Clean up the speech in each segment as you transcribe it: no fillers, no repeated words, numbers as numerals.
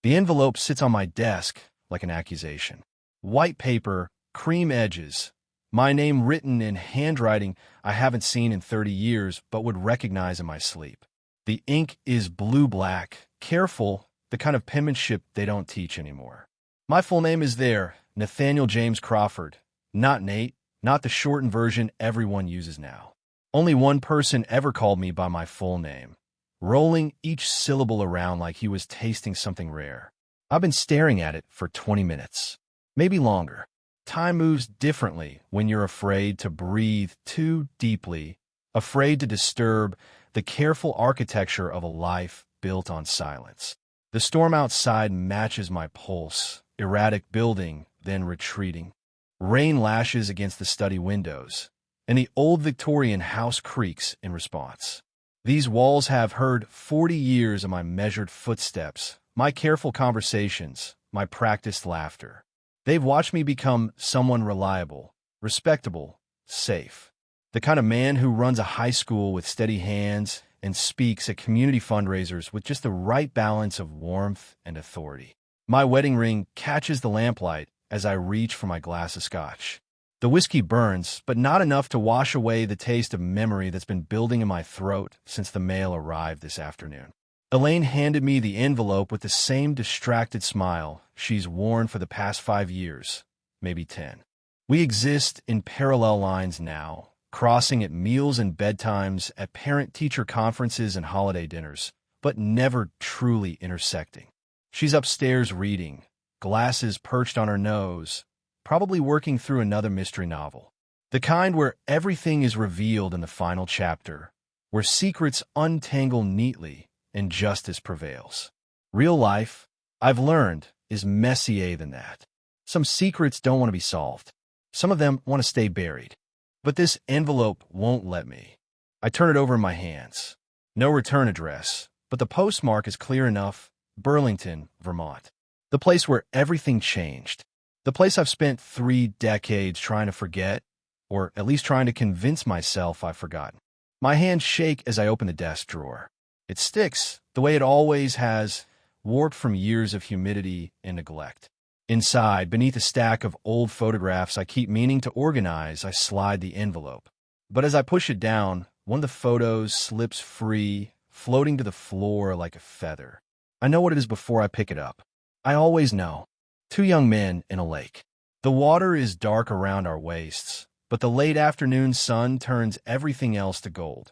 The envelope sits on my desk like an accusation. White paper, cream edges, my name written in handwriting I haven't seen in 30 years but would recognize in my sleep. The ink is blue-black, careful, the kind of penmanship they don't teach anymore. My full name is there, Nathaniel James Crawford. Not Nate, not the shortened version everyone uses now. Only one person ever called me by my full name, rolling each syllable around like he was tasting something rare. I've been staring at it for 20 minutes, maybe longer. Time moves differently when you're afraid to breathe too deeply, afraid to disturb the careful architecture of a life built on silence. The storm outside matches my pulse, erratic building, then retreating. Rain lashes against the study windows, and the old Victorian house creaks in response. These walls have heard 40 years of my measured footsteps, my careful conversations, my practiced laughter. They've watched me become someone reliable, respectable, safe. The kind of man who runs a high school with steady hands and speaks at community fundraisers with just the right balance of warmth and authority. My wedding ring catches the lamplight as I reach for my glass of scotch. The whiskey burns, but not enough to wash away the taste of memory that's been building in my throat since the mail arrived this afternoon. Elaine handed me the envelope with the same distracted smile she's worn for the past 5 years, maybe 10. We exist in parallel lines now, crossing at meals and bedtimes, at parent-teacher conferences and holiday dinners, but never truly intersecting. She's upstairs reading, glasses perched on her nose, probably working through another mystery novel. The kind where everything is revealed in the final chapter, where secrets untangle neatly and justice prevails. Real life, I've learned, is messier than that. Some secrets don't want to be solved. Some of them want to stay buried. But this envelope won't let me. I turn it over in my hands. No return address, but the postmark is clear enough: Burlington, Vermont. The place where everything changed. The place I've spent 3 decades trying to forget, or at least trying to convince myself I've forgotten. My hands shake as I open the desk drawer. It sticks, the way it always has, warped from years of humidity and neglect. Inside, beneath a stack of old photographs I keep meaning to organize, I slide the envelope. But as I push it down, one of the photos slips free, floating to the floor like a feather. I know what it is before I pick it up. I always know. 2 young men in a lake. The water is dark around our waists, but the late afternoon sun turns everything else to gold.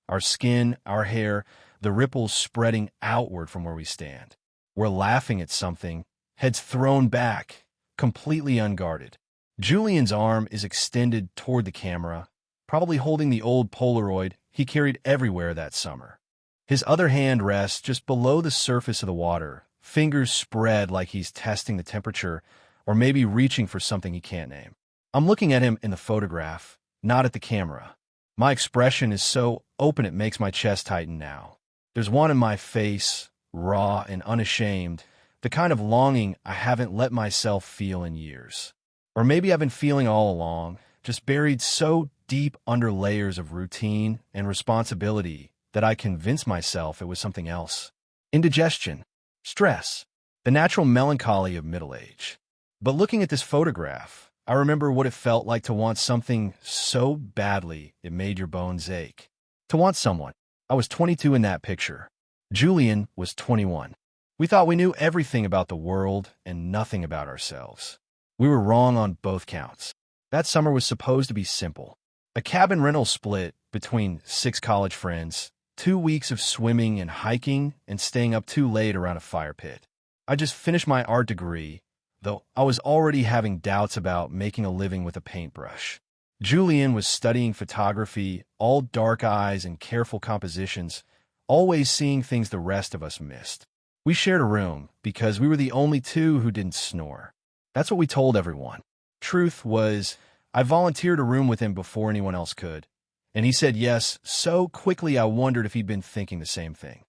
Our skin, our hair, the ripples spreading outward from where we stand. We're laughing at something, heads thrown back, completely unguarded. Julian's arm is extended toward the camera, probably holding the old Polaroid he carried everywhere that summer. His other hand rests just below the surface of the water, fingers spread like he's testing the temperature or maybe reaching for something he can't name. I'm looking at him in the photograph, not at the camera. My expression is so open it makes my chest tighten now. There's one in my face, raw and unashamed, the kind of longing I haven't let myself feel in years. Or maybe I've been feeling all along, just buried so deep under layers of routine and responsibility that I convinced myself it was something else. Indigestion, stress, the natural melancholy of middle age. But looking at this photograph, I remember what it felt like to want something so badly it made your bones ache. To want someone. I was 22 in that picture. Julian was 21. We thought we knew everything about the world and nothing about ourselves. We were wrong on both counts. That summer was supposed to be simple. A cabin rental split between 6 college friends, 2 weeks of swimming and hiking and staying up too late around a fire pit. I just finished my art degree, though I was already having doubts about making a living with a paintbrush. Julian was studying photography, all dark eyes and careful compositions, always seeing things the rest of us missed. We shared a room because we were the only 2 who didn't snore. That's what we told everyone. Truth was, I volunteered a room with him before anyone else could, and he said yes so quickly I wondered if he'd been thinking the same thing.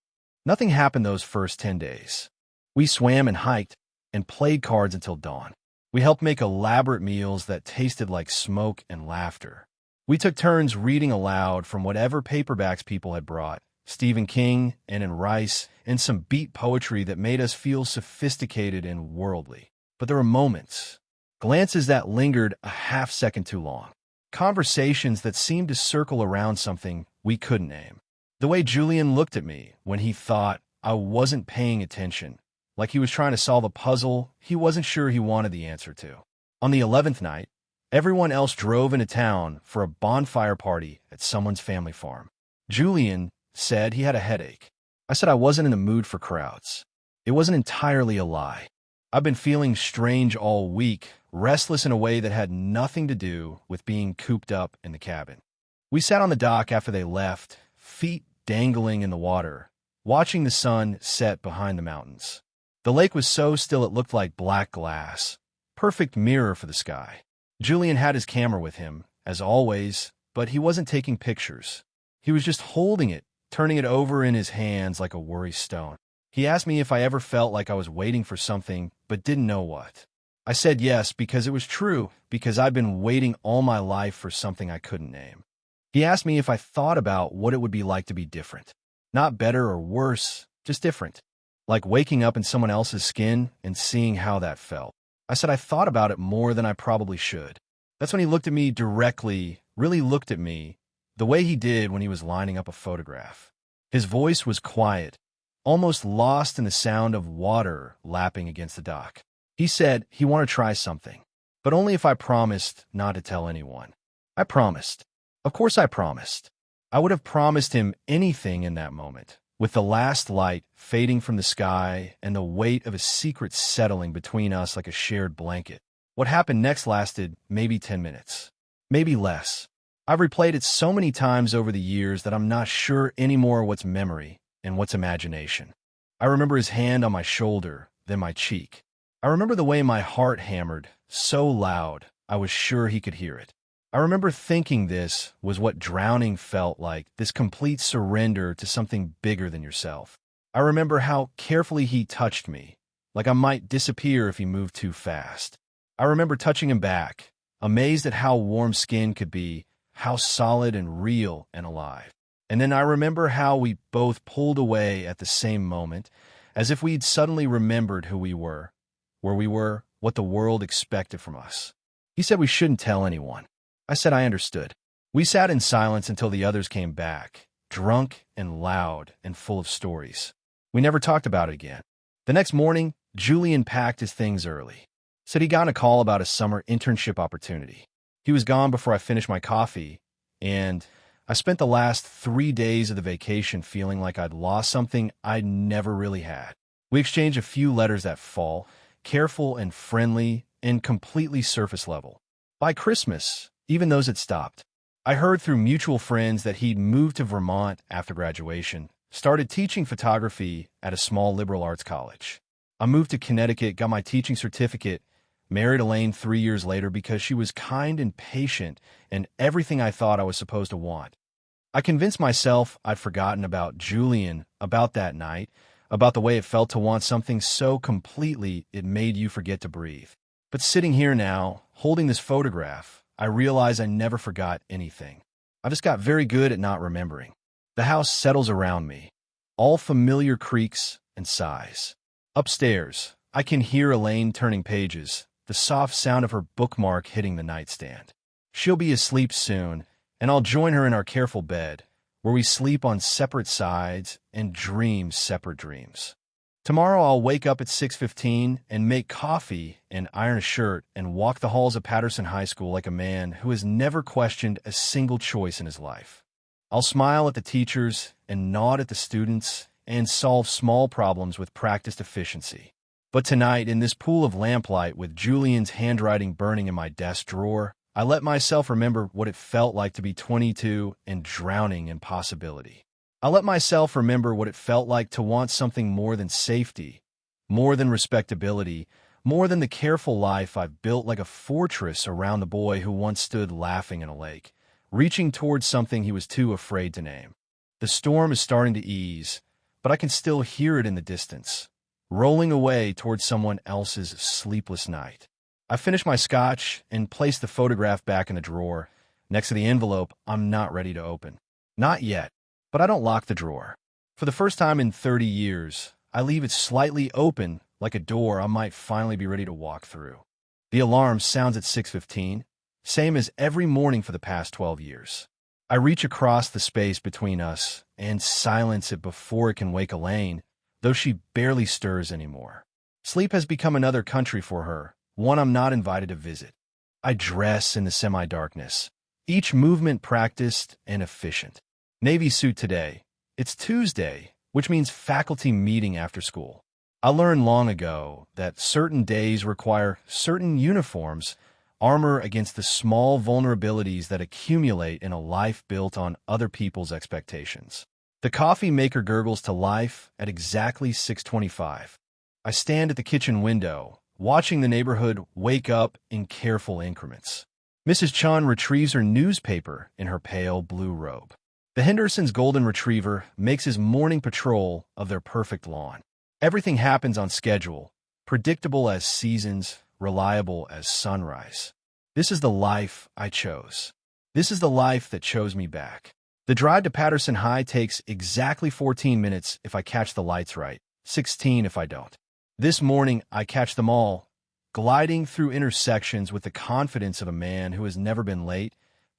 Nothing happened those first 10 days. We swam and hiked and played cards until dawn. We helped make elaborate meals that tasted like smoke and laughter. We took turns reading aloud from whatever paperbacks people had brought, Stephen King, Anne Rice, and some beat poetry that made us feel sophisticated and worldly. But there were moments, glances that lingered a half second too long, conversations that seemed to circle around something we couldn't name. The way Julian looked at me when he thought I wasn't paying attention, like he was trying to solve a puzzle he wasn't sure he wanted the answer to. On the 11th night, everyone else drove into town for a bonfire party at someone's family farm. Julian said he had a headache. I said I wasn't in the mood for crowds. It wasn't entirely a lie. I've been feeling strange all week, restless in a way that had nothing to do with being cooped up in the cabin. We sat on the dock after they left, feet dangling in the water, watching the sun set behind the mountains. The lake was so still it looked like black glass, perfect mirror for the sky. Julian had his camera with him, as always, but he wasn't taking pictures. He was just holding it, turning it over in his hands like a worry stone. He asked me if I ever felt like I was waiting for something but didn't know what. I said yes because it was true, because I'd been waiting all my life for something I couldn't name. He asked me if I thought about what it would be like to be different. Not better or worse, just different. Like waking up in someone else's skin and seeing how that felt. I said I thought about it more than I probably should. That's when he looked at me directly, really looked at me, the way he did when he was lining up a photograph. His voice was quiet, almost lost in the sound of water lapping against the dock. He said he wanted to try something, but only if I promised not to tell anyone. I promised. Of course I promised. I would have promised him anything in that moment, with the last light fading from the sky and the weight of a secret settling between us like a shared blanket. What happened next lasted maybe 10 minutes, maybe less. I've replayed it so many times over the years that I'm not sure anymore what's memory and what's imagination. I remember his hand on my shoulder, then my cheek. I remember the way my heart hammered, so loud I was sure he could hear it. I remember thinking this was what drowning felt like, this complete surrender to something bigger than yourself. I remember how carefully he touched me, like I might disappear if he moved too fast. I remember touching him back, amazed at how warm skin could be, how solid and real and alive. And then I remember how we both pulled away at the same moment, as if we'd suddenly remembered who we were, where we were, what the world expected from us. He said we shouldn't tell anyone. I said I understood. We sat in silence until the others came back, drunk and loud and full of stories. We never talked about it again. The next morning, Julian packed his things early. Said he got a call about a summer internship opportunity. He was gone before I finished my coffee, and I spent the last 3 days of the vacation feeling like I'd lost something I'd never really had. We exchanged a few letters that fall, careful and friendly and completely surface level. By Christmas, even those had stopped. I heard through mutual friends that he'd moved to Vermont after graduation, started teaching photography at a small liberal arts college. I moved to Connecticut, got my teaching certificate, married Elaine 3 years later because she was kind and patient and everything I thought I was supposed to want. I convinced myself I'd forgotten about Julian, about that night, about the way it felt to want something so completely it made you forget to breathe. But sitting here now, holding this photograph, I realize I never forgot anything. I just got very good at not remembering. The house settles around me, all familiar creaks and sighs. Upstairs, I can hear Elaine turning pages, the soft sound of her bookmark hitting the nightstand. She'll be asleep soon, and I'll join her in our careful bed, where we sleep on separate sides and dream separate dreams. Tomorrow I'll wake up at 6:15 and make coffee and iron a shirt and walk the halls of Patterson High School like a man who has never questioned a single choice in his life. I'll smile at the teachers and nod at the students and solve small problems with practiced efficiency. But tonight, in this pool of lamplight with Julian's handwriting burning in my desk drawer, I let myself remember what it felt like to be 22 and drowning in possibility. I let myself remember what it felt like to want something more than safety, more than respectability, more than the careful life I've built like a fortress around the boy who once stood laughing in a lake, reaching towards something he was too afraid to name. The storm is starting to ease, but I can still hear it in the distance, rolling away towards someone else's sleepless night. I finish my scotch and place the photograph back in the drawer, next to the envelope I'm not ready to open. Not yet. But I don't lock the drawer. For the first time in 30 years, I leave it slightly open, like a door I might finally be ready to walk through. The alarm sounds at 6:15, same as every morning for the past 12 years. I reach across the space between us and silence it before it can wake Elaine, though she barely stirs anymore. Sleep has become another country for her, one I'm not invited to visit. I dress in the semi-darkness, each movement practiced and efficient. Navy suit today. It's Tuesday, which means faculty meeting after school. I learned long ago that certain days require certain uniforms, armor against the small vulnerabilities that accumulate in a life built on other people's expectations. The coffee maker gurgles to life at exactly 6:25. I stand at the kitchen window, watching the neighborhood wake up in careful increments. Mrs. Chun retrieves her newspaper in her pale blue robe. The Henderson's golden retriever makes his morning patrol of their perfect lawn. Everything happens on schedule, predictable as seasons, reliable as sunrise. This is the life I chose. This is the life that chose me back. The drive to Patterson High takes exactly 14 minutes if I catch the lights right, 16 if I don't. This morning, I catch them all, gliding through intersections with the confidence of a man who has never been late,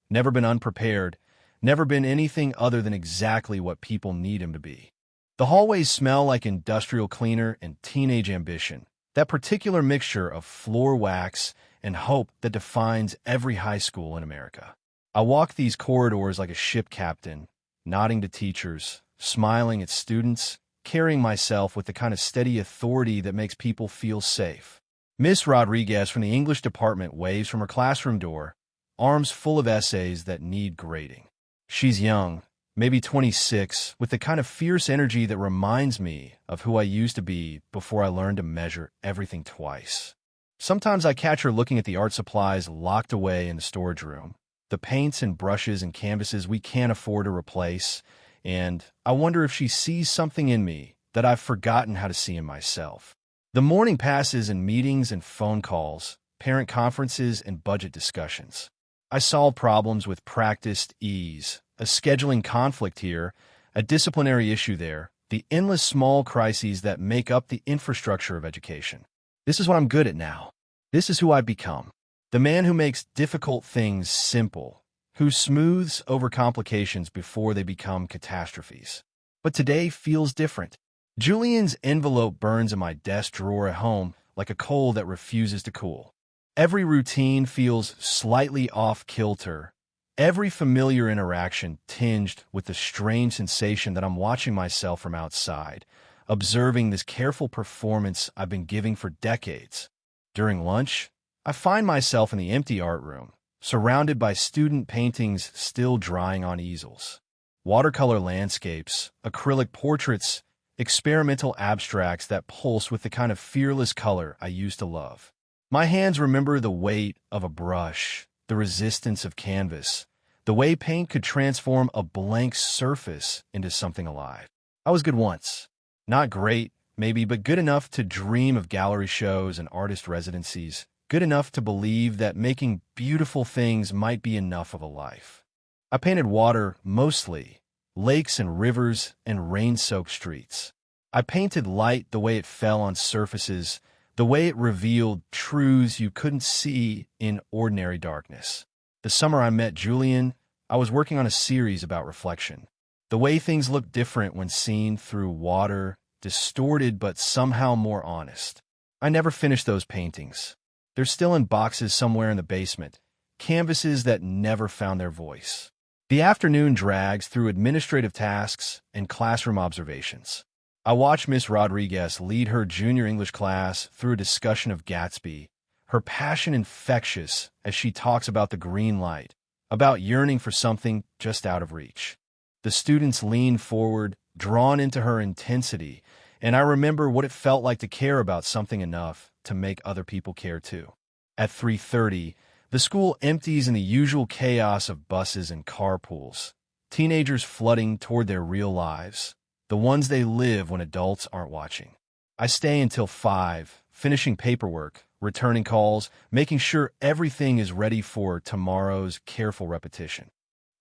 never been unprepared, never been anything other than exactly what people need him to be. The hallways smell like industrial cleaner and teenage ambition, that particular mixture of floor wax and hope that defines every high school in America. I walk these corridors like a ship captain, nodding to teachers, smiling at students, carrying myself with the kind of steady authority that makes people feel safe. Miss Rodriguez from the English department waves from her classroom door, arms full of essays that need grading. She's young, maybe 26, with the kind of fierce energy that reminds me of who I used to be before I learned to measure everything twice. Sometimes I catch her looking at the art supplies locked away in the storage room, the paints and brushes and canvases we can't afford to replace, and I wonder if she sees something in me that I've forgotten how to see in myself. The morning passes in meetings and phone calls, parent conferences and budget discussions. I solve problems with practiced ease, a scheduling conflict here, a disciplinary issue there, the endless small crises that make up the infrastructure of education. This is what I'm good at now. This is who I've become. The man who makes difficult things simple, who smooths over complications before they become catastrophes. But today feels different. Julian's envelope burns in my desk drawer at home like a coal that refuses to cool. Every routine feels slightly off-kilter, every familiar interaction tinged with the strange sensation that I'm watching myself from outside, observing this careful performance I've been giving for decades. During lunch, I find myself in the empty art room, surrounded by student paintings still drying on easels. Watercolor landscapes, acrylic portraits, experimental abstracts that pulse with the kind of fearless color I used to love. My hands remember the weight of a brush, the resistance of canvas, the way paint could transform a blank surface into something alive. I was good once. Not great, maybe, but good enough to dream of gallery shows and artist residencies, good enough to believe that making beautiful things might be enough of a life. I painted water, mostly, lakes and rivers and rain-soaked streets. I painted light the way it fell on surfaces, the way it revealed truths you couldn't see in ordinary darkness. The summer I met Julian, I was working on a series about reflection. The way things look different when seen through water, distorted but somehow more honest. I never finished those paintings. They're still in boxes somewhere in the basement, canvases that never found their voice. The afternoon drags through administrative tasks and classroom observations. I watch Miss Rodriguez lead her junior English class through a discussion of Gatsby, her passion infectious as she talks about the green light, about yearning for something just out of reach. The students lean forward, drawn into her intensity, and I remember what it felt like to care about something enough to make other people care too. At 3:30, the school empties in the usual chaos of buses and carpools, teenagers flooding toward their real lives, the ones they live when adults aren't watching. I stay until 5, finishing paperwork, returning calls, making sure everything is ready for tomorrow's careful repetition.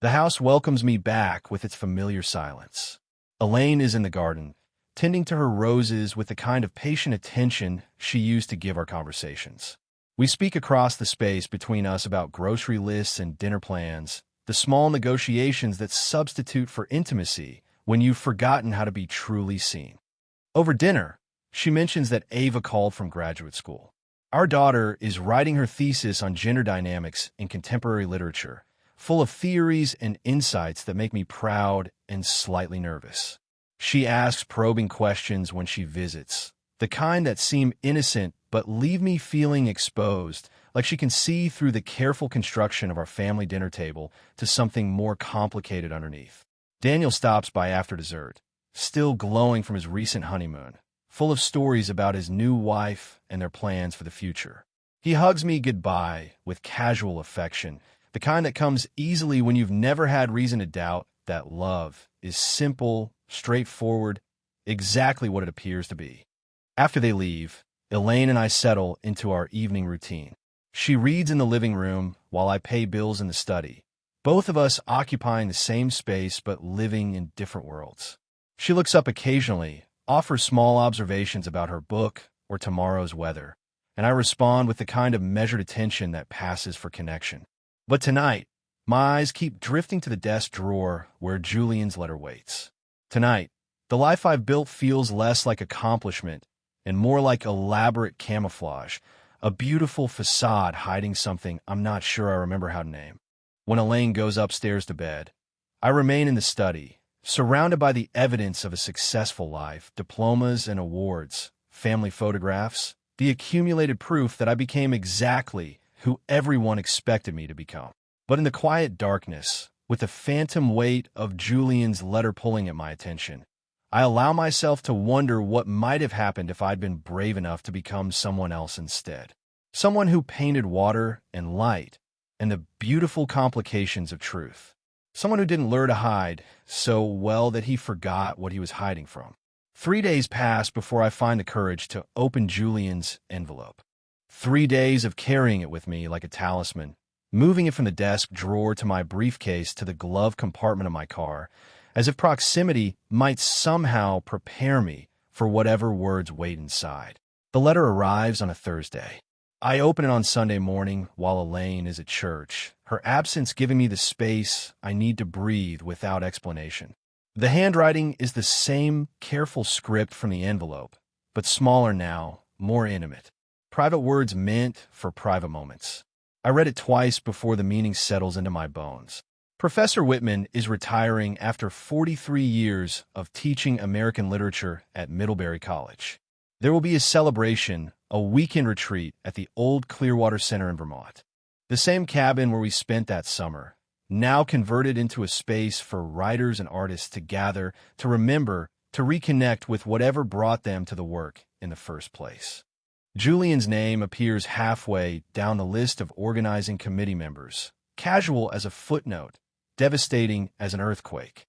The house welcomes me back with its familiar silence. Elaine is in the garden, tending to her roses with the kind of patient attention she used to give our conversations. We speak across the space between us about grocery lists and dinner plans, the small negotiations that substitute for intimacy when you've forgotten how to be truly seen. Over dinner, she mentions that Ava called from graduate school. Our daughter is writing her thesis on gender dynamics in contemporary literature, full of theories and insights that make me proud and slightly nervous. She asks probing questions when she visits, the kind that seem innocent but leave me feeling exposed, like she can see through the careful construction of our family dinner table to something more complicated underneath. Daniel stops by after dessert, still glowing from his recent honeymoon, full of stories about his new wife and their plans for the future. He hugs me goodbye with casual affection, the kind that comes easily when you've never had reason to doubt that love is simple, straightforward, exactly what it appears to be. After they leave, Elaine and I settle into our evening routine. She reads in the living room while I pay bills in the study, both of us occupying the same space but living in different worlds. She looks up occasionally, offers small observations about her book or tomorrow's weather, and I respond with the kind of measured attention that passes for connection. But tonight, my eyes keep drifting to the desk drawer where Julian's letter waits. Tonight, the life I've built feels less like accomplishment and more like elaborate camouflage, a beautiful facade hiding something I'm not sure I remember how to name. When Elaine goes upstairs to bed, I remain in the study, surrounded by the evidence of a successful life, diplomas and awards, family photographs, the accumulated proof that I became exactly who everyone expected me to become. But in the quiet darkness, with the phantom weight of Julian's letter pulling at my attention, I allow myself to wonder what might have happened if I'd been brave enough to become someone else instead. Someone who painted water and light and the beautiful complications of truth. Someone who didn't learn to hide so well that he forgot what he was hiding from. 3 days pass before I find the courage to open Julian's envelope. 3 days of carrying it with me like a talisman, moving it from the desk drawer to my briefcase to the glove compartment of my car, as if proximity might somehow prepare me for whatever words wait inside. The letter arrives on a Thursday. I open it on Sunday morning while Elaine is at church, her absence giving me the space I need to breathe without explanation. The handwriting is the same careful script from the envelope, but smaller now, more intimate. Private words meant for private moments. I read it twice before the meaning settles into my bones. Professor Whitman is retiring after 43 years of teaching American literature at Middlebury College. There will be a celebration, a weekend retreat at the old Clearwater Center in Vermont. The same cabin where we spent that summer, now converted into a space for writers and artists to gather, to remember, to reconnect with whatever brought them to the work in the first place. Julian's name appears halfway down the list of organizing committee members, casual as a footnote, devastating as an earthquake.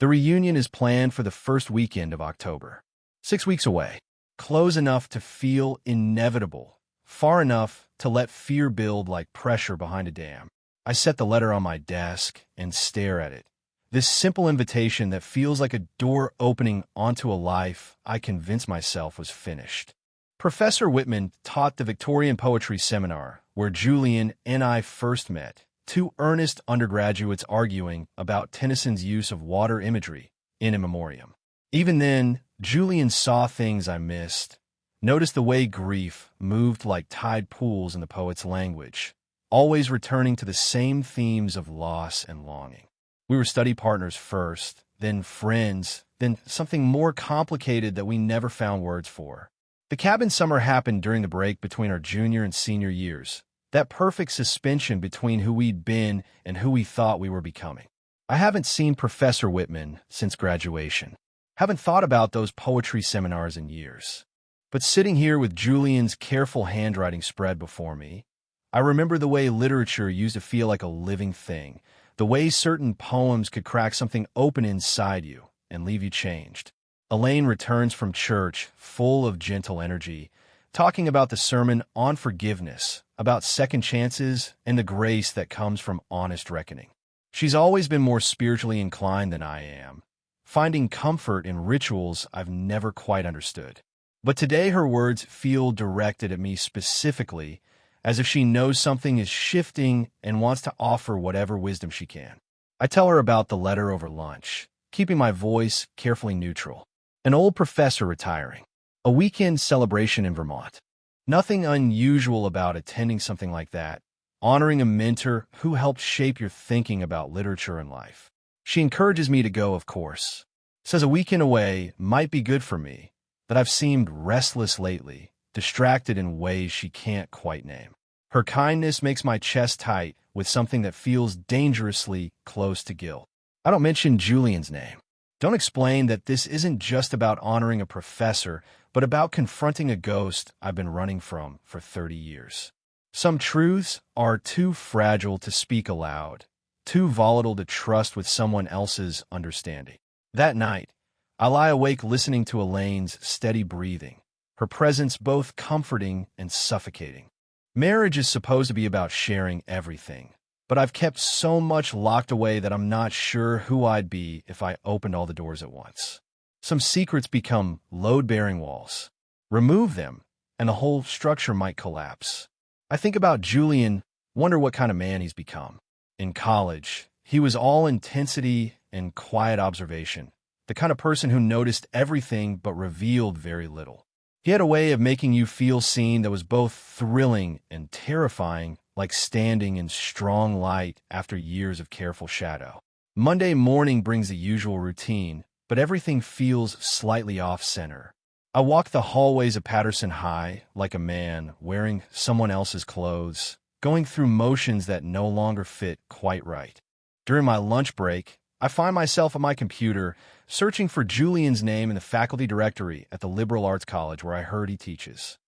The reunion is planned for the first weekend of October. 6 weeks away. Close enough to feel inevitable, far enough to let fear build like pressure behind a dam. I set the letter on my desk and stare at it. This simple invitation that feels like a door opening onto a life I convinced myself was finished. Professor Whitman taught the Victorian Poetry Seminar, where Julian and I first met, two earnest undergraduates arguing about Tennyson's use of water imagery in In Memoriam. Even then, Julian saw things I missed, noticed the way grief moved like tide pools in the poet's language, always returning to the same themes of loss and longing. We were study partners first, then friends, then something more complicated that we never found words for. The cabin summer happened during the break between our junior and senior years, that perfect suspension between who we'd been and who we thought we were becoming. I haven't seen Professor Whitman since graduation. Haven't thought about those poetry seminars in years. But sitting here with Julian's careful handwriting spread before me, I remember the way literature used to feel like a living thing, the way certain poems could crack something open inside you and leave you changed. Elaine returns from church full of gentle energy, talking about the sermon on forgiveness, about second chances and the grace that comes from honest reckoning. She's always been more spiritually inclined than I am, finding comfort in rituals I've never quite understood. But today her words feel directed at me specifically, as if she knows something is shifting and wants to offer whatever wisdom she can. I tell her about the letter over lunch, keeping my voice carefully neutral. An old professor retiring. A weekend celebration in Vermont. Nothing unusual about attending something like that, honoring a mentor who helped shape your thinking about literature and life. She encourages me to go, of course. Says a weekend away might be good for me, that I've seemed restless lately, distracted in ways she can't quite name. Her kindness makes my chest tight with something that feels dangerously close to guilt. I don't mention Julian's name. Don't explain that this isn't just about honoring a professor, but about confronting a ghost I've been running from for 30 years. Some truths are too fragile to speak aloud, too volatile to trust with someone else's understanding. That night, I lie awake listening to Elaine's steady breathing, her presence both comforting and suffocating. Marriage is supposed to be about sharing everything, but I've kept so much locked away that I'm not sure who I'd be if I opened all the doors at once. Some secrets become load-bearing walls. Remove them, and the whole structure might collapse. I think about Julian, wonder what kind of man he's become. In college, he was all intensity and quiet observation, the kind of person who noticed everything but revealed very little. He had a way of making you feel seen that was both thrilling and terrifying, like standing in strong light after years of careful shadow. Monday morning brings the usual routine, but everything feels slightly off-center. I walk the hallways of Patterson High like a man wearing someone else's clothes, going through motions that no longer fit quite right. During my lunch break, I find myself at my computer searching for Julian's name in the faculty directory at the liberal arts college where I heard he teaches.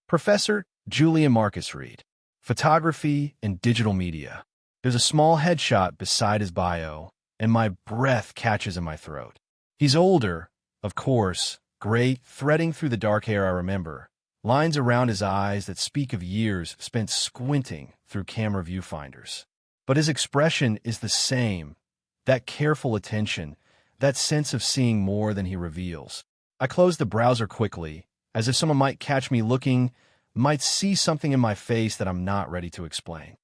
Professor Julian Marcus Reed, photography and digital media. There's a small headshot beside his bio, and my breath catches in my throat. He's older, of course, gray, threading through the dark hair I remember, lines around his eyes that speak of years spent squinting through camera viewfinders. But his expression is the same, that careful attention, that sense of seeing more than he reveals. I close the browser quickly, as if someone might catch me looking, might see something in my face that I'm not ready to explain.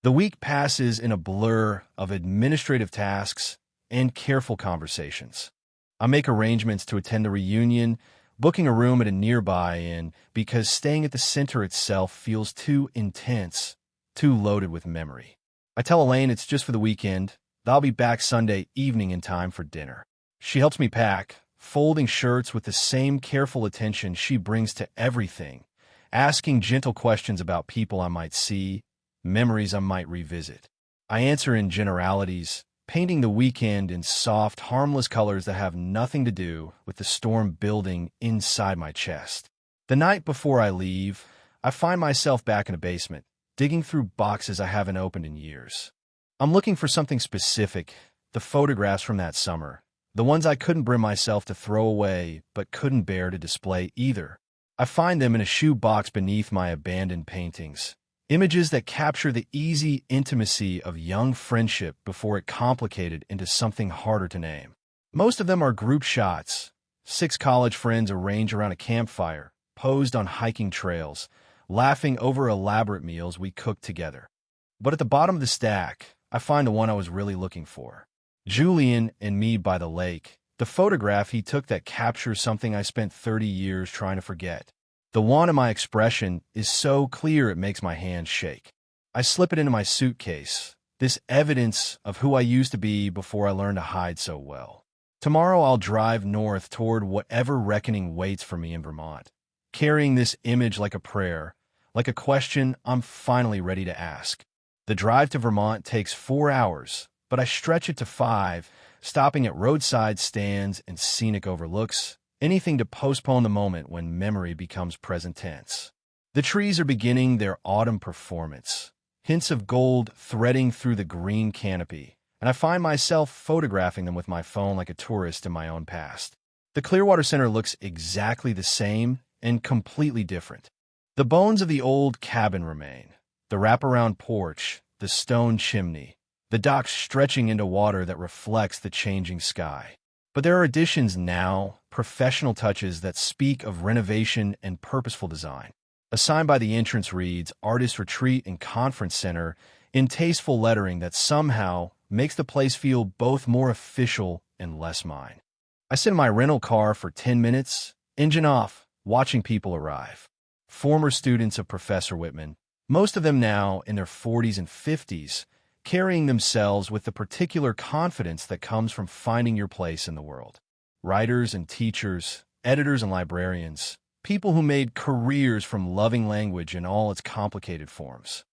The week passes in a blur of administrative tasks and careful conversations. I make arrangements to attend the reunion, booking a room at a nearby inn because staying at the center itself feels too intense, too loaded with memory. I tell Elaine it's just for the weekend, that I'll be back Sunday evening in time for dinner. She helps me pack, folding shirts with the same careful attention she brings to everything, asking gentle questions about people I might see, memories I might revisit. I answer in generalities, painting the weekend in soft, harmless colors that have nothing to do with the storm building inside my chest. The night before I leave, I find myself back in a basement, digging through boxes I haven't opened in years. I'm looking for something specific, the photographs from that summer, the ones I couldn't bring myself to throw away but couldn't bear to display either. I find them in a shoe box beneath my abandoned paintings. Images that capture the easy intimacy of young friendship before it complicated into something harder to name. Most of them are group shots, 6 college friends arranged around a campfire, posed on hiking trails, laughing over elaborate meals we cooked together. But at the bottom of the stack, I find the one I was really looking for. Julian and me by the lake, the photograph he took that captures something I spent 30 years trying to forget. The want in my expression is so clear it makes my hands shake. I slip it into my suitcase, this evidence of who I used to be before I learned to hide so well. Tomorrow I'll drive north toward whatever reckoning waits for me in Vermont, carrying this image like a prayer, like a question I'm finally ready to ask. The drive to Vermont takes 4 hours, but I stretch it to 5, stopping at roadside stands and scenic overlooks, anything to postpone the moment when memory becomes present tense. The trees are beginning their autumn performance, hints of gold threading through the green canopy, and I find myself photographing them with my phone like a tourist in my own past. The Clearwater Center looks exactly the same and completely different. The bones of the old cabin remain, the wraparound porch, the stone chimney, the dock stretching into water that reflects the changing sky. But there are additions now, professional touches that speak of renovation and purposeful design. A sign by the entrance reads, Artist Retreat and Conference Center, in tasteful lettering that somehow makes the place feel both more official and less mine. I sit in my rental car for 10 minutes, engine off, watching people arrive. Former students of Professor Whitman, most of them now in their 40s and 50s, carrying themselves with the particular confidence that comes from finding your place in the world. Writers and teachers, editors and librarians, people who made careers from loving language in all its complicated forms.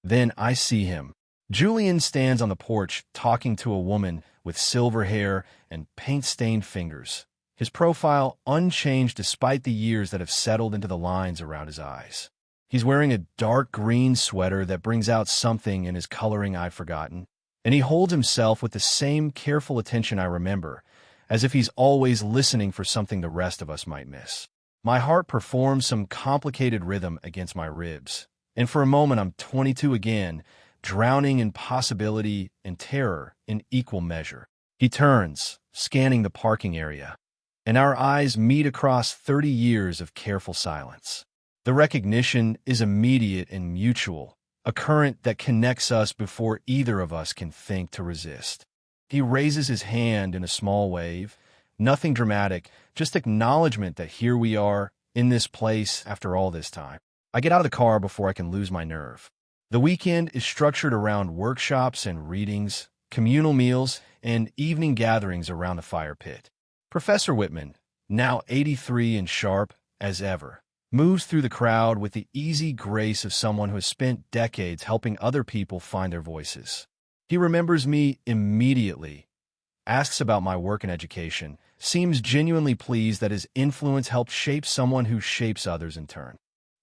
Then I see him. Julian stands on the porch talking to a woman with silver hair and paint-stained fingers, his profile unchanged despite the years that have settled into the lines around his eyes. He's wearing a dark green sweater that brings out something in his coloring I've forgotten, and he holds himself with the same careful attention I remember, as if he's always listening for something the rest of us might miss. My heart performs some complicated rhythm against my ribs, and for a moment I'm 22 again, drowning in possibility and terror in equal measure. He turns, scanning the parking area, and our eyes meet across 30 years of careful silence. The recognition is immediate and mutual, a current that connects us before either of us can think to resist. He raises his hand in a small wave, nothing dramatic, just acknowledgement that here we are, in this place after all this time. I get out of the car before I can lose my nerve. The weekend is structured around workshops and readings, communal meals, and evening gatherings around the fire pit. Professor Whitman, now 83 and sharp as ever, moves through the crowd with the easy grace of someone who has spent decades helping other people find their voices. He remembers me immediately, asks about my work and education, seems genuinely pleased that his influence helped shape someone who shapes others in turn.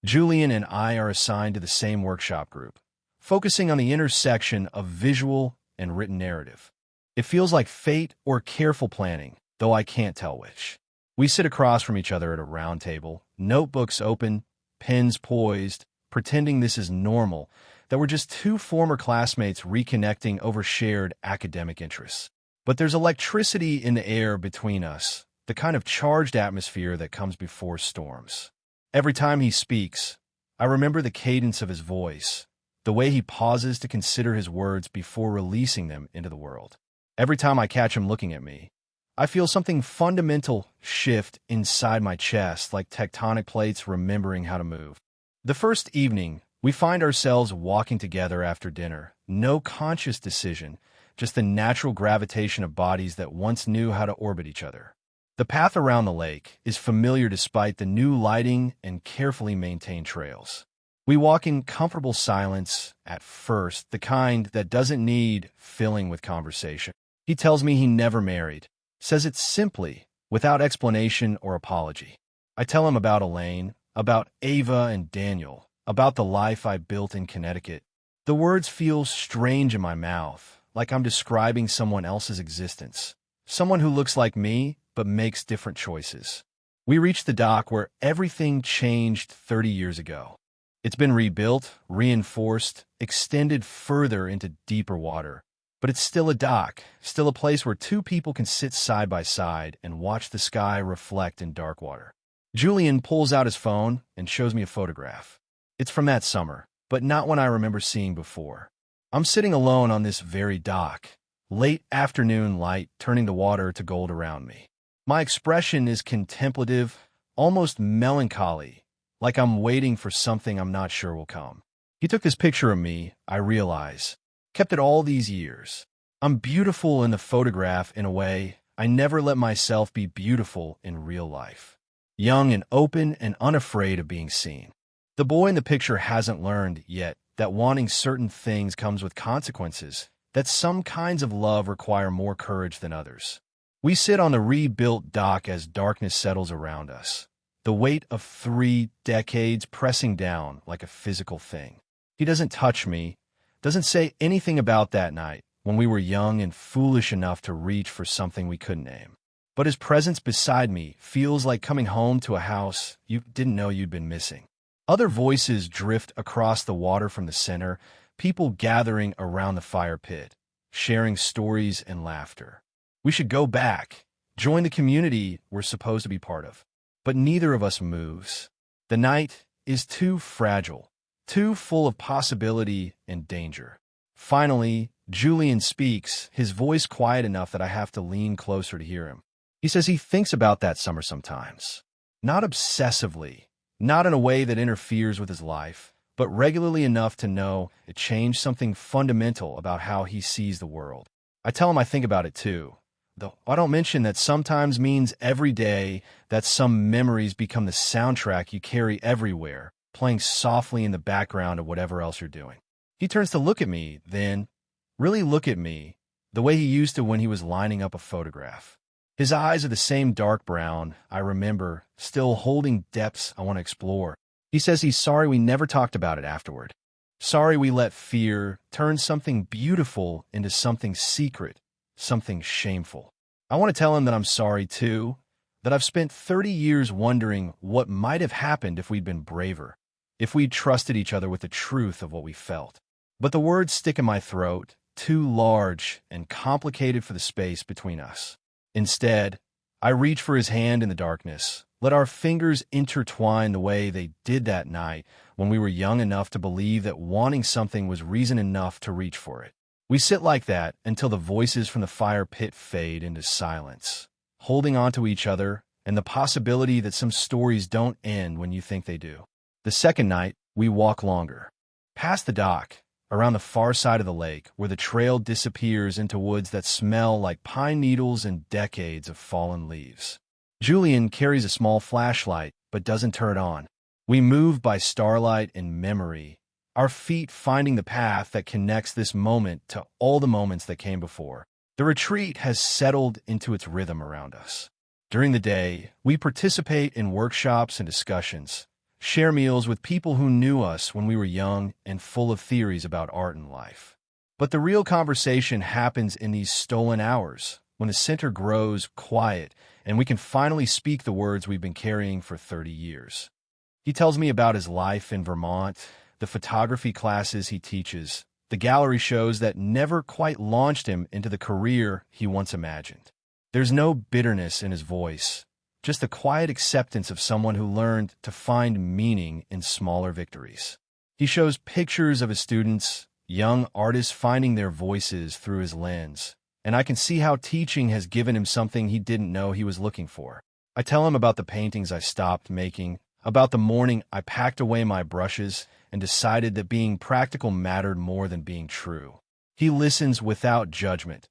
Julian and I are assigned to the same workshop group, focusing on the intersection of visual and written narrative. It feels like fate or careful planning, though I can't tell which. We sit across from each other at a round table, notebooks open, pens poised, pretending this is normal, that we're just two former classmates reconnecting over shared academic interests. But there's electricity in the air between us, the kind of charged atmosphere that comes before storms. Every time he speaks, I remember the cadence of his voice, the way he pauses to consider his words before releasing them into the world. Every time I catch him looking at me, I feel something fundamental shift inside my chest, like tectonic plates remembering how to move. The first evening, we find ourselves walking together after dinner. No conscious decision, just the natural gravitation of bodies that once knew how to orbit each other. The path around the lake is familiar despite the new lighting and carefully maintained trails. We walk in comfortable silence at first, the kind that doesn't need filling with conversation. He tells me he never married, says it simply, without explanation or apology. I tell him about Elaine, about Ava and Daniel, about the life I built in Connecticut. The words feel strange in my mouth, like I'm describing someone else's existence, someone who looks like me but makes different choices. We reach the dock where everything changed 30 years ago. It's been rebuilt, reinforced, extended further into deeper water. But it's still a dock, still a place where two people can sit side by side and watch the sky reflect in dark water. Julian pulls out his phone and shows me a photograph. It's from that summer, but not one I remember seeing before. I'm sitting alone on this very dock, late afternoon light turning the water to gold around me. My expression is contemplative, almost melancholy, like I'm waiting for something I'm not sure will come. He took this picture of me, I realize, kept it all these years. I'm beautiful in the photograph in a way I never let myself be beautiful in real life. Young and open and unafraid of being seen. The boy in the picture hasn't learned yet that wanting certain things comes with consequences, that some kinds of love require more courage than others. We sit on the rebuilt dock as darkness settles around us, the weight of 3 decades pressing down like a physical thing. He doesn't touch me, doesn't say anything about that night when we were young and foolish enough to reach for something we couldn't name. But his presence beside me feels like coming home to a house you didn't know you'd been missing. Other voices drift across the water from the center, people gathering around the fire pit, sharing stories and laughter. We should go back, join the community we're supposed to be part of. But neither of us moves. The night is too fragile, too full of possibility and danger. Finally, Julian speaks, his voice quiet enough that I have to lean closer to hear him. He says he thinks about that summer sometimes. Not obsessively, not in a way that interferes with his life, but regularly enough to know it changed something fundamental about how he sees the world. I tell him I think about it too, though I don't mention that sometimes means every day, that some memories become the soundtrack you carry everywhere, playing softly in the background of whatever else you're doing. He turns to look at me, then, really look at me, the way he used to when he was lining up a photograph. His eyes are the same dark brown, I remember, still holding depths I want to explore. He says he's sorry we never talked about it afterward. Sorry we let fear turn something beautiful into something secret, something shameful. I want to tell him that I'm sorry too, that I've spent 30 years wondering what might have happened if we'd been braver, if we'd trusted each other with the truth of what we felt. But the words stick in my throat, too large and complicated for the space between us. Instead, I reach for his hand in the darkness, let our fingers intertwine the way they did that night when we were young enough to believe that wanting something was reason enough to reach for it. We sit like that until the voices from the fire pit fade into silence, holding on to each other and the possibility that some stories don't end when you think they do. The second night, we walk longer. Past the dock, around the far side of the lake, where the trail disappears into woods that smell like pine needles and decades of fallen leaves. Julian carries a small flashlight, but doesn't turn it on. We move by starlight and memory, our feet finding the path that connects this moment to all the moments that came before. The retreat has settled into its rhythm around us. During the day, we participate in workshops and discussions, share meals with people who knew us when we were young and full of theories about art and life. But the real conversation happens in these stolen hours, when the center grows quiet and we can finally speak the words we've been carrying for 30 years. He tells me about his life in Vermont, the photography classes he teaches, the gallery shows that never quite launched him into the career he once imagined. There's no bitterness in his voice, just the quiet acceptance of someone who learned to find meaning in smaller victories. He shows pictures of his students, young artists finding their voices through his lens, and I can see how teaching has given him something he didn't know he was looking for. I tell him about the paintings I stopped making, about the morning I packed away my brushes and decided that being practical mattered more than being true. He listens without judgment,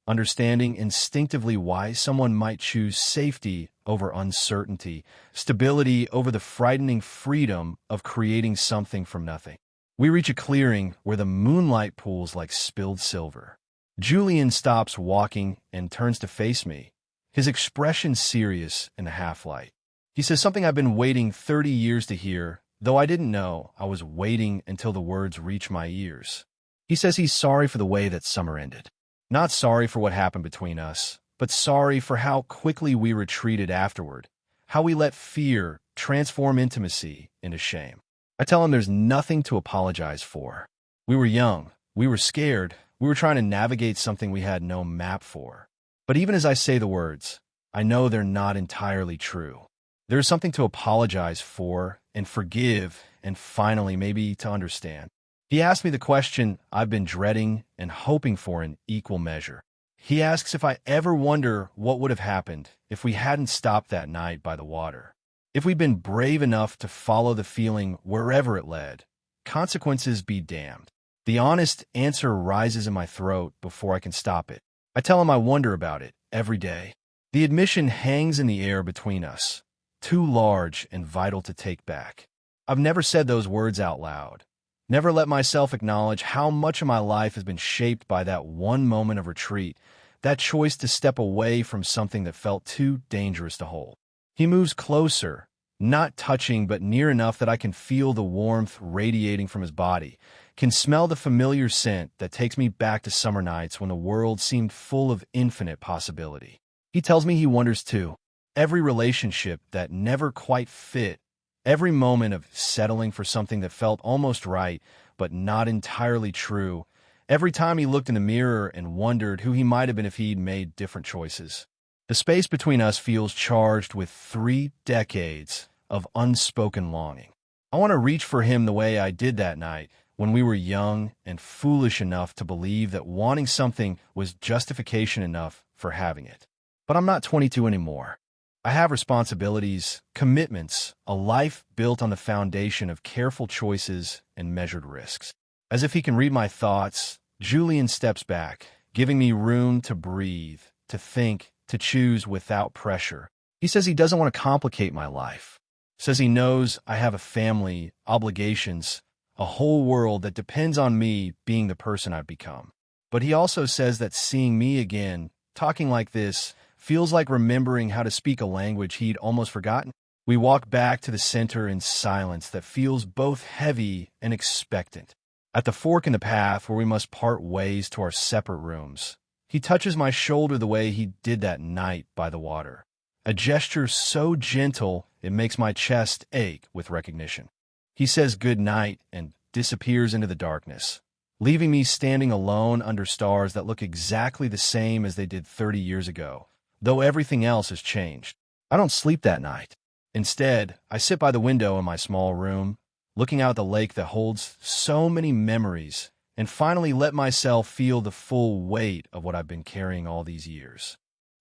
understanding instinctively why someone might choose safety over uncertainty, stability over the frightening freedom of creating something from nothing. We reach a clearing where the moonlight pools like spilled silver. Julian stops walking and turns to face me, his expression serious in the half-light. He says something I've been waiting 30 years to hear, though I didn't know I was waiting until the words reach my ears. He says he's sorry for the way that summer ended. Not sorry for what happened between us, but sorry for how quickly we retreated afterward, how we let fear transform intimacy into shame. I tell him there's nothing to apologize for. We were young, we were scared, we were trying to navigate something we had no map for. But even as I say the words, I know they're not entirely true. There's something to apologize for and forgive and finally maybe to understand. He asked me the question I've been dreading and hoping for in equal measure. He asks if I ever wonder what would have happened if we hadn't stopped that night by the water. If we'd been brave enough to follow the feeling wherever it led, consequences be damned. The honest answer rises in my throat before I can stop it. I tell him I wonder about it every day. The admission hangs in the air between us, too large and vital to take back. I've never said those words out loud, never let myself acknowledge how much of my life has been shaped by that one moment of retreat, that choice to step away from something that felt too dangerous to hold. He moves closer, not touching but near enough that I can feel the warmth radiating from his body, can smell the familiar scent that takes me back to summer nights when the world seemed full of infinite possibility. He tells me he wonders too. Every relationship that never quite fit, every moment of settling for something that felt almost right but not entirely true, Every time he looked in the mirror and wondered who he might have been if he'd made different choices. The space between us feels charged with 3 decades of unspoken longing. I want to reach for him the way I did that night when we were young and foolish enough to believe that wanting something was justification enough for having it. But I'm not 22 anymore. I have responsibilities, commitments, a life built on the foundation of careful choices and measured risks. As if he can read my thoughts, Julian steps back, giving me room to breathe, to think, to choose without pressure. He says he doesn't want to complicate my life. Says he knows I have a family, obligations, a whole world that depends on me being the person I've become. But he also says that seeing me again, talking like this, feels like remembering how to speak a language he'd almost forgotten. We walk back to the center in silence that feels both heavy and expectant. At the fork in the path where we must part ways to our separate rooms, he touches my shoulder the way he did that night by the water. A gesture so gentle it makes my chest ache with recognition. He says good night and disappears into the darkness, leaving me standing alone under stars that look exactly the same as they did 30 years ago, though everything else has changed. I don't sleep that night. Instead, I sit by the window in my small room, looking out at the lake that holds so many memories, and finally let myself feel the full weight of what I've been carrying all these years.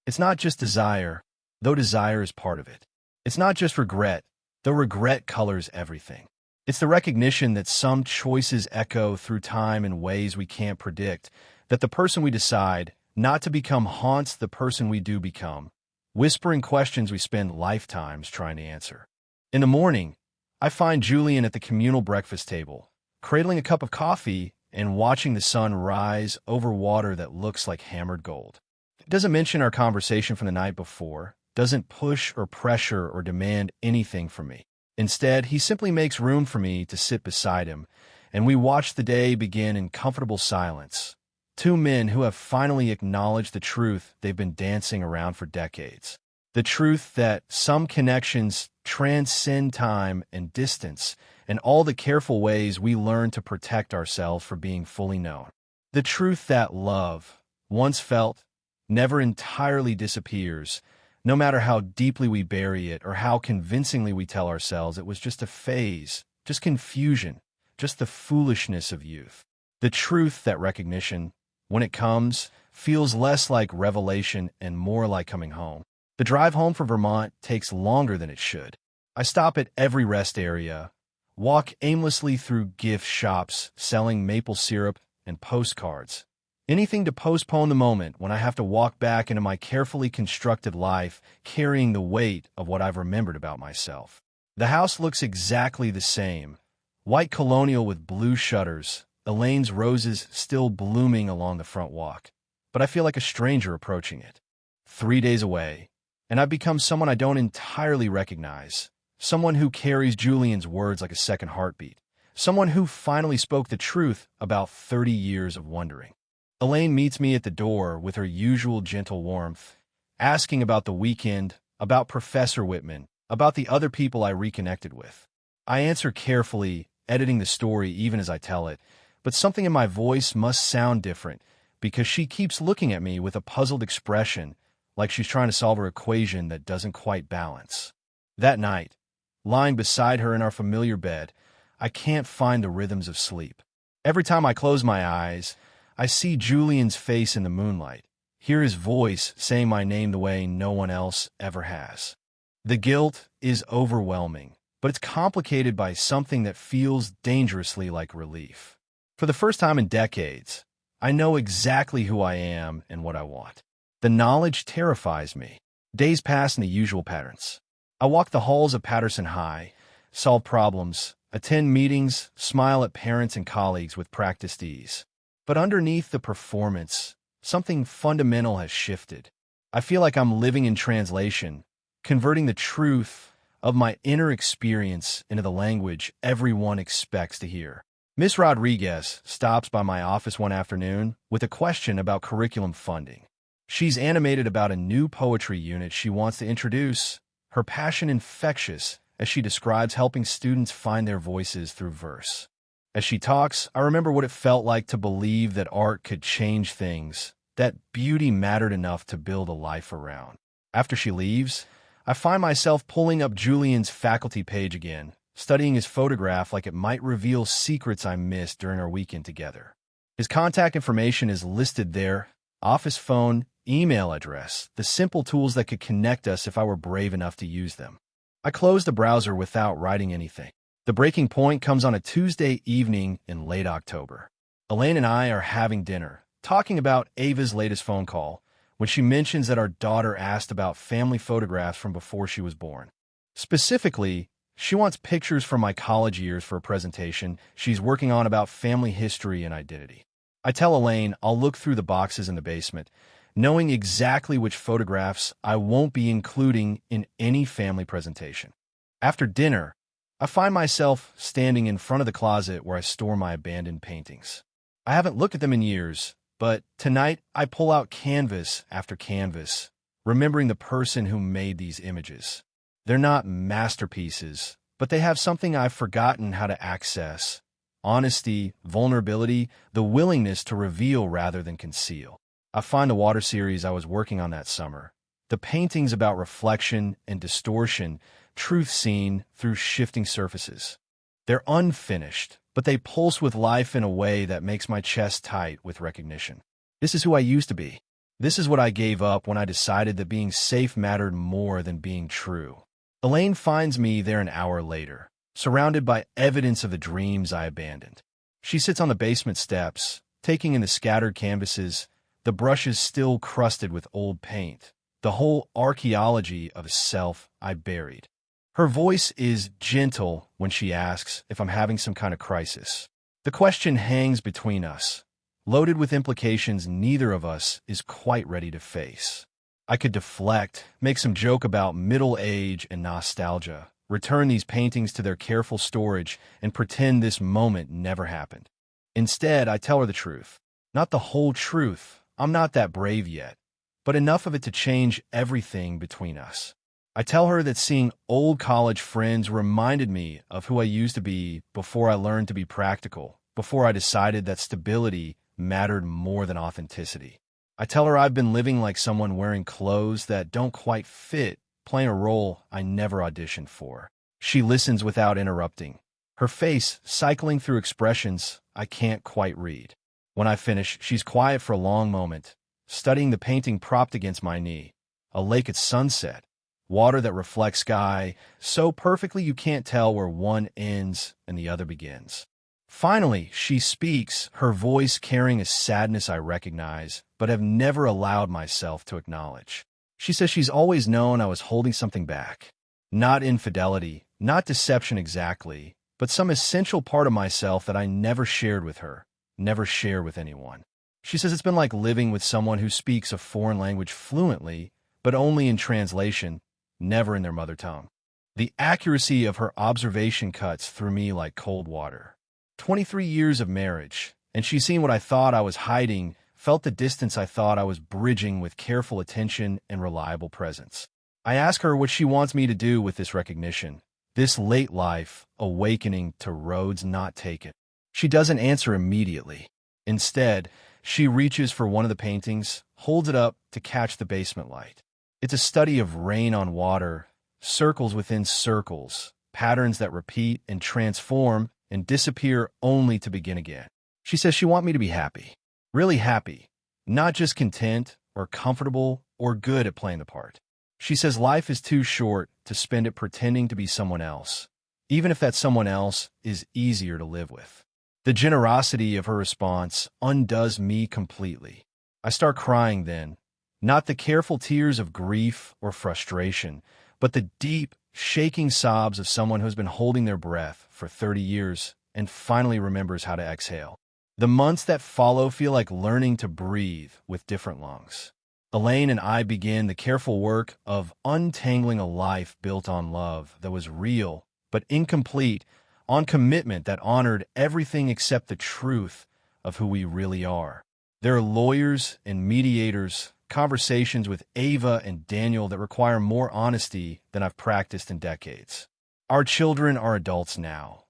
It's not just desire, though desire is part of it. It's not just regret, though regret colors everything. It's the recognition that some choices echo through time in ways we can't predict, that the person we decide not to become haunts the person we do become, whispering questions we spend lifetimes trying to answer. In the morning, I find Julian at the communal breakfast table, cradling a cup of coffee and watching the sun rise over water that looks like hammered gold. He doesn't mention our conversation from the night before, doesn't push or pressure or demand anything from me. Instead, he simply makes room for me to sit beside him, and we watch the day begin in comfortable silence. 2 men who have finally acknowledged the truth they've been dancing around for decades. The truth that some connections transcend time and distance and all the careful ways we learn to protect ourselves from being fully known. The truth that love, once felt, never entirely disappears, no matter how deeply we bury it or how convincingly we tell ourselves it was just a phase, just confusion, just the foolishness of youth. The truth that recognition, when it comes, feels less like revelation and more like coming home. The drive home from Vermont takes longer than it should. I stop at every rest area, walk aimlessly through gift shops selling maple syrup and postcards. Anything to postpone the moment when I have to walk back into my carefully constructed life, carrying the weight of what I've remembered about myself. The house looks exactly the same. White colonial with blue shutters, Elaine's roses still blooming along the front walk. But I feel like a stranger approaching it. 3 days away, and I've become someone I don't entirely recognize. Someone who carries Julian's words like a second heartbeat. Someone who finally spoke the truth about 30 years of wondering. Elaine meets me at the door with her usual gentle warmth, asking about the weekend, about Professor Whitman, about the other people I reconnected with. I answer carefully, editing the story even as I tell it, but something in my voice must sound different because she keeps looking at me with a puzzled expression, like she's trying to solve her equation that doesn't quite balance. That night, lying beside her in our familiar bed, I can't find the rhythms of sleep. Every time I close my eyes, I see Julian's face in the moonlight, hear his voice saying my name the way no one else ever has. The guilt is overwhelming, but it's complicated by something that feels dangerously like relief. For the first time in decades, I know exactly who I am and what I want. The knowledge terrifies me. Days pass in the usual patterns. I walk the halls of Patterson High, solve problems, attend meetings, smile at parents and colleagues with practiced ease. But underneath the performance, something fundamental has shifted. I feel like I'm living in translation, converting the truth of my inner experience into the language everyone expects to hear. Miss Rodriguez stops by my office one afternoon with a question about curriculum funding. She's animated about a new poetry unit she wants to introduce, her passion infectious as she describes helping students find their voices through verse. As she talks, I remember what it felt like to believe that art could change things, that beauty mattered enough to build a life around. After she leaves, I find myself pulling up Julian's faculty page again, studying his photograph like it might reveal secrets I missed during our weekend together. His contact information is listed there: office phone, email address, the simple tools that could connect us if I were brave enough to use them. I close the browser without writing anything. The breaking point comes on a Tuesday evening in late October. Elaine and I are having dinner, talking about Ava's latest phone call, when she mentions that our daughter asked about family photographs from before she was born. Specifically, she wants pictures from my college years for a presentation she's working on about family history and identity. I tell Elaine I'll look through the boxes in the basement, knowing exactly which photographs I won't be including in any family presentation. After dinner, I find myself standing in front of the closet where I store my abandoned paintings. I haven't looked at them in years, but tonight I pull out canvas after canvas, remembering the person who made these images. They're not masterpieces, but they have something I've forgotten how to access: honesty, vulnerability, the willingness to reveal rather than conceal. I find the water series I was working on that summer, the paintings about reflection and distortion, truth seen through shifting surfaces. They're unfinished, but they pulse with life in a way that makes my chest tight with recognition. This is who I used to be. This is what I gave up when I decided that being safe mattered more than being true. Elaine finds me there an hour later, surrounded by evidence of the dreams I abandoned. She sits on the basement steps, taking in the scattered canvases, the brushes still crusted with old paint, the whole archaeology of self I buried. Her voice is gentle when she asks if I'm having some kind of crisis. The question hangs between us, loaded with implications neither of us is quite ready to face. I could deflect, make some joke about middle age and nostalgia, return these paintings to their careful storage, and pretend this moment never happened. Instead, I tell her the truth. Not the whole truth. I'm not that brave yet, but enough of it to change everything between us. I tell her that seeing old college friends reminded me of who I used to be before I learned to be practical, before I decided that stability mattered more than authenticity. I tell her I've been living like someone wearing clothes that don't quite fit, playing a role I never auditioned for. She listens without interrupting, her face cycling through expressions I can't quite read. When I finish, she's quiet for a long moment, studying the painting propped against my knee, a lake at sunset. Water that reflects sky so perfectly you can't tell where one ends and the other begins. Finally, she speaks, her voice carrying a sadness I recognize, but have never allowed myself to acknowledge. She says she's always known I was holding something back. Not infidelity, not deception exactly, but some essential part of myself that I never shared with her, never share with anyone. She says it's been like living with someone who speaks a foreign language fluently, but only in translation, never in their mother tongue. The accuracy of her observation cuts through me like cold water. 23 years of marriage, and she's seen what I thought I was hiding, felt the distance I thought I was bridging with careful attention and reliable presence. I ask her what she wants me to do with this recognition, this late life awakening to roads not taken. She doesn't answer immediately. Instead, she reaches for one of the paintings, holds it up to catch the basement light. It's a study of rain on water, circles within circles, patterns that repeat and transform and disappear only to begin again. She says she wants me to be happy, really happy, not just content or comfortable or good at playing the part. She says life is too short to spend it pretending to be someone else, even if that someone else is easier to live with. The generosity of her response undoes me completely. I start crying then. Not the careful tears of grief or frustration, but the deep, shaking sobs of someone who's been holding their breath for 30 years and finally remembers how to exhale. The months that follow feel like learning to breathe with different lungs. Elaine and I begin the careful work of untangling a life built on love that was real but incomplete, on commitment that honored everything except the truth of who we really are. There are lawyers and mediators, conversations with Ava and Daniel that require more honesty than I've practiced in decades. Our children are adults now.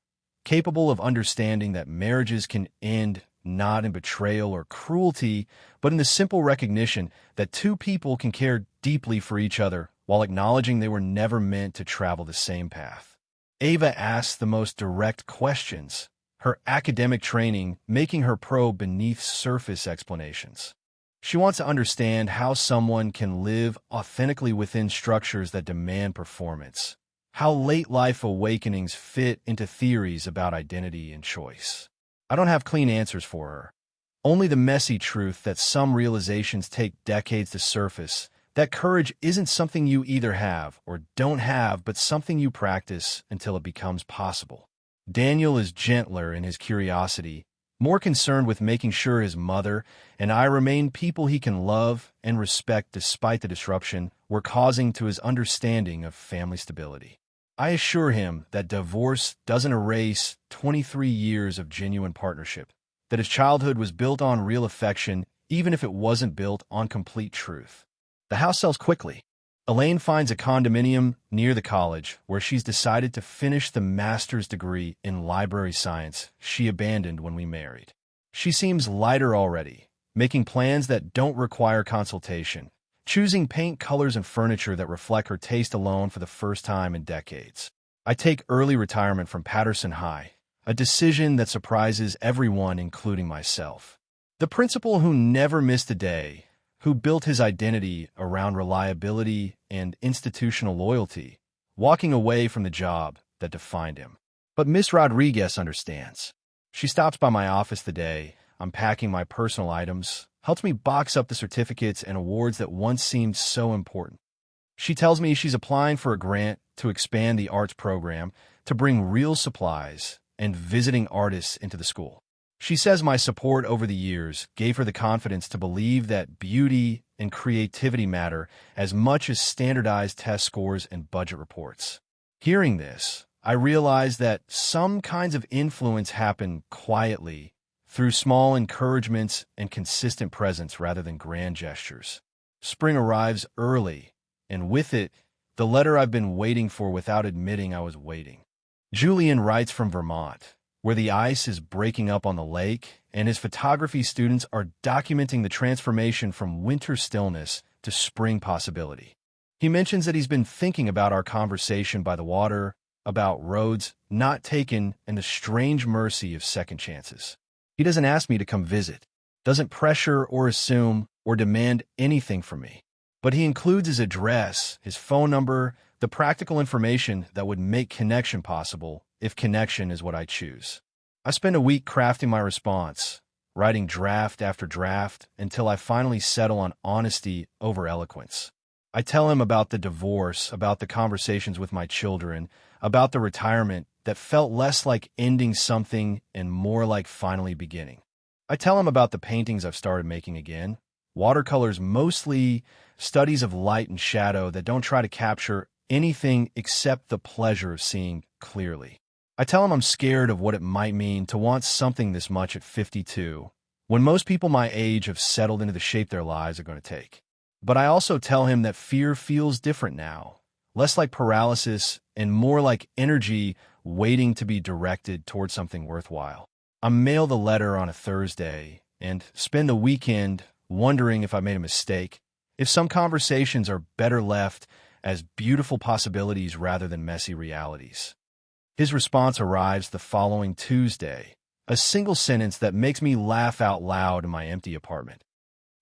capable of understanding that marriages can end not in betrayal or cruelty, but in the simple recognition that two people can care deeply for each other while acknowledging they were never meant to travel the same path. Ava asks the most direct questions, her academic training making her probe beneath surface explanations. She wants to understand how someone can live authentically within structures that demand performance, how late-life awakenings fit into theories about identity and choice. I don't have clean answers for her. Only the messy truth that some realizations take decades to surface, that courage isn't something you either have or don't have, but something you practice until it becomes possible. Daniel is gentler in his curiosity, more concerned with making sure his mother and I remain people he can love and respect despite the disruption we're causing to his understanding of family stability. I assure him that divorce doesn't erase 23 years of genuine partnership, that his childhood was built on real affection, even if it wasn't built on complete truth. The house sells quickly. Elaine finds a condominium near the college where she's decided to finish the master's degree in library science she abandoned when we married. She seems lighter already, making plans that don't require consultation, choosing paint colors and furniture that reflect her taste alone for the first time in decades. I take early retirement from Patterson High, a decision that surprises everyone, including myself. The principal who never missed a day, who built his identity around reliability and institutional loyalty, walking away from the job that defined him. But Miss Rodriguez understands. She stops by my office the day I'm packing my personal items, helps me box up the certificates and awards that once seemed so important. She tells me she's applying for a grant to expand the arts program, to bring real supplies and visiting artists into the school. She says my support over the years gave her the confidence to believe that beauty and creativity matter as much as standardized test scores and budget reports. Hearing this, I realize that some kinds of influence happen quietly, through small encouragements and consistent presence rather than grand gestures. Spring arrives early, and with it, the letter I've been waiting for without admitting I was waiting. Julian writes from Vermont, where the ice is breaking up on the lake, and his photography students are documenting the transformation from winter stillness to spring possibility. He mentions that he's been thinking about our conversation by the water, about roads not taken, and the strange mercy of second chances. He doesn't ask me to come visit, doesn't pressure or assume or demand anything from me, but he includes his address, his phone number, the practical information that would make connection possible if connection is what I choose. I spend a week crafting my response, writing draft after draft until I finally settle on honesty over eloquence. I tell him about the divorce, about the conversations with my children, about the retirement that felt less like ending something and more like finally beginning. I tell him about the paintings I've started making again, watercolors mostly, studies of light and shadow that don't try to capture anything except the pleasure of seeing clearly. I tell him I'm scared of what it might mean to want something this much at 52, when most people my age have settled into the shape their lives are going to take. But I also tell him that fear feels different now, less like paralysis and more like energy waiting to be directed toward something worthwhile. I mail the letter on a Thursday and spend the weekend wondering if I made a mistake, if some conversations are better left as beautiful possibilities rather than messy realities. His response arrives the following Tuesday, a single sentence that makes me laugh out loud in my empty apartment.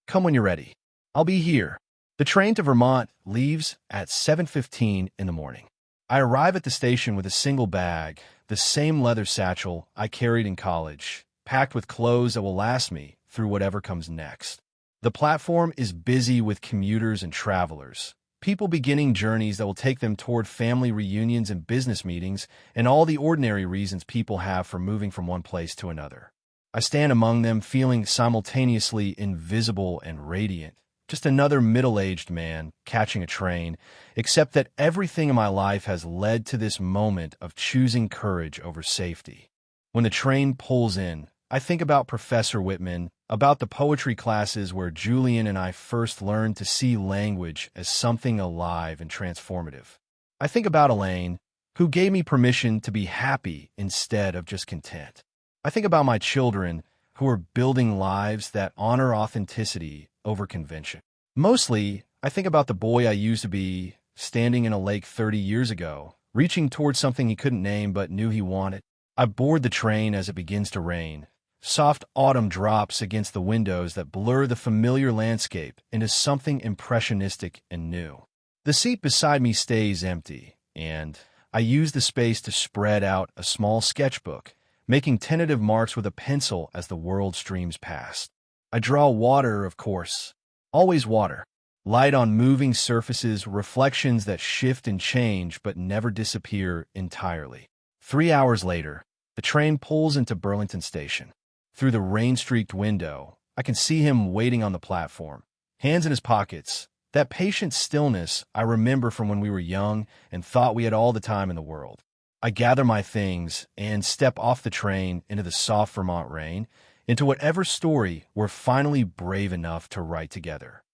Come when you're ready. I'll be here. The train to Vermont leaves at 7:15 in the morning. I arrive at the station with a single bag, the same leather satchel I carried in college, packed with clothes that will last me through whatever comes next. The platform is busy with commuters and travelers, people beginning journeys that will take them toward family reunions and business meetings and all the ordinary reasons people have for moving from one place to another. I stand among them feeling simultaneously invisible and radiant, just another middle-aged man catching a train, except that everything in my life has led to this moment of choosing courage over safety. When the train pulls in, I think about Professor Whitman, about the poetry classes where Julian and I first learned to see language as something alive and transformative. I think about Elaine, who gave me permission to be happy instead of just content. I think about my children who are building lives that honor authenticity over convention. Mostly, I think about the boy I used to be, standing in a lake 30 years ago, reaching towards something he couldn't name but knew he wanted. I board the train as it begins to rain. Soft autumn drops against the windows that blur the familiar landscape into something impressionistic and new. The seat beside me stays empty, and I use the space to spread out a small sketchbook, making tentative marks with a pencil as the world streams past. I draw water, of course. Always water. Light on moving surfaces, reflections that shift and change but never disappear entirely. 3 hours later, the train pulls into Burlington Station. Through the rain-streaked window, I can see him waiting on the platform, hands in his pockets, that patient stillness I remember from when we were young and thought we had all the time in the world. I gather my things and step off the train into the soft Vermont rain, into whatever story we're finally brave enough to write together.